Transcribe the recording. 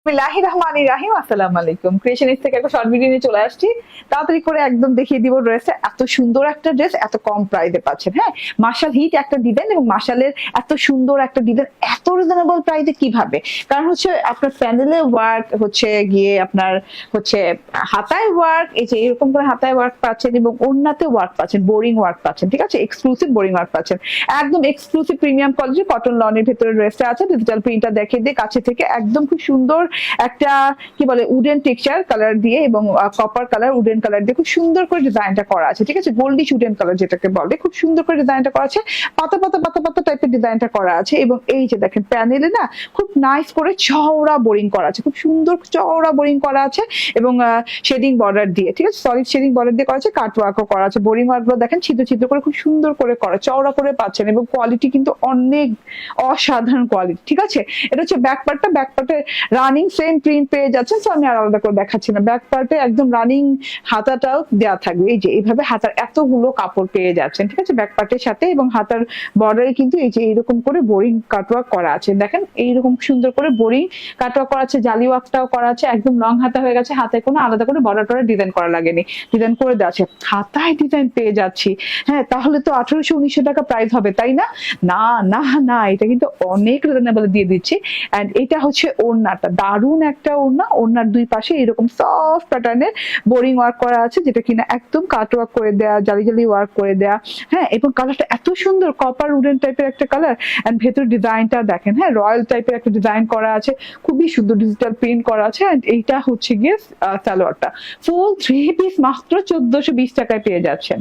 বিসমিল্লাহির রহমানির রহিম। আসসালামু আলাইকুম। ক্রিয়েশনিস্ট থেকে একটা শর্ট ভিডিও নিয়ে চলে আসছি। তাড়াতাড়ি করে একদম দেখিয়ে দিব ড্রেসটা। এত সুন্দর একটা ড্রেস এত কম প্রাইসে পাচ্ছেন। হ্যাঁ, মাশাল হিট একটা ডিজাইন এবং মাশালের এত সুন্দর একটা ডিজাইন এত রিজনেবল প্রাইসে কিভাবে? কারণ হচ্ছে আপনার প্যানেলে ওয়ার্ক হচ্ছে গিয়ে আপনার হচ্ছে হাতায় ওয়ার্ক, এই যে এরকম করে হাতায় ওয়ার্ক পাচ্ছেন এবং ওড়নাতে ওয়ার্ক পাচ্ছেন, বোরিং ওয়ার্ক পাচ্ছেন। ঠিক আছে, এক্সক্লুসিভ বোরিং ওয়ার্ক পাচ্ছেন। একদম এক্সক্লুসিভ প্রিমিয়াম কোয়ালিটির কটন লনের ভেতরে ড্রেসটা আছে। ডিজিটাল প্রিন্টটা দেখিয়ে দিয়ে কাছে থেকে একদম খুব সুন্দর একটা কি বলে উডেন টেক্সচার কালার দিয়ে এবং কপার কালার উডেন কালার দিয়ে খুব সুন্দর করে ডিজাইনটা করা আছে। ঠিক আছে, গোল্ডিশ উডেন কালার যেটাকে বলে, খুব সুন্দর করে ডিজাইনটা করা আছে। পাতা পাতা পাতা পাতা টাইপের ডিজাইনটা করা আছে এবং এই যে দেখেন প্যানেলে না খুব নাইস করে চওড়া বোরিং করা আছে, খুব সুন্দর চওড়া বোরিং করা আছে এবং শেডিং বর্ডার দিয়ে, ঠিক আছে, সলিড শেডিং বর্ডার দিয়ে করা আছে, কাট ওয়ার্কও করা আছে। বোরিং ওয়ার্ক গুলো দেখেন ছিদ্র ছিদ্র করে খুব সুন্দর করে করা, চওড়া করে পাচ্ছেন এবং কোয়ালিটি কিন্তু অনেক অসাধারণ কোয়ালিটি। ঠিক আছে, এটা হচ্ছে ব্যাক পার্টটা, ব্যাক পার্টে রানিং সেম প্রিন্ট পেয়ে যাচ্ছেন। তো আমি আর আলাদা করে দেখাচ্ছি না। ব্যাক পার্টে একদম রানিং হাতাটাও দেওয়া থাকবে, এই যে এইভাবে হাতার এতগুলো কাপড় পেয়ে যাচ্ছেন। ঠিক আছে, ব্যাক পার্টের সাথে এবং হাতার বর্ডারে কিন্তু এই যে এইরকম করে বোরিং কাটওয়ার্ক করা আছে। দেখেন এইরকম সুন্দর করে বোরিং কাটওয়ার্ক করা আছে, জালি ওয়ার্কটাও করা আছে। একদম লং হাতা হয়ে গেছে, হাতে কোনো আলাদা করে বর্ডার টর্ডার ডিজাইন করা লাগেনি, ডিজাইন করে দেওয়া আছে। হাতায় ডিজাইন পেয়ে যাচ্ছি। হ্যাঁ, তাহলে তো 1800-1900 টাকা প্রাইস হবে, তাই না? না না না, এটা কিন্তু অনেক রিজনেবল দিয়ে দিচ্ছি। এন্ড এটা হচ্ছে ওড়নাটা, দারুণ একটা ওড়না। ওড়নার দুই পাশে এরকম সফট প্যাটার্নের বোরিং ওয়ার্ক করা আছে, যেটা কিনা একদম কাট ওয়ার্ক করে দেয়া, জালি জালি ওয়ার্ক করে দেয়া। হ্যাঁ, এবং কালারটা এত সুন্দর কপার উডেন টাইপের একটা কালার। এন্ড ভেতর ডিজাইনটা দেখেন, হ্যাঁ, রয়্যাল টাইপের একটা ডিজাইন করা আছে, খুবই সুন্দর ডিজিটাল প্রিন্ট করা আছে। এন্ড এইটা হচ্ছে গিয়ে সালোয়ারটা ফুল 3 পিস মাত্র 1420 টাকায় পেয়ে যাচ্ছেন।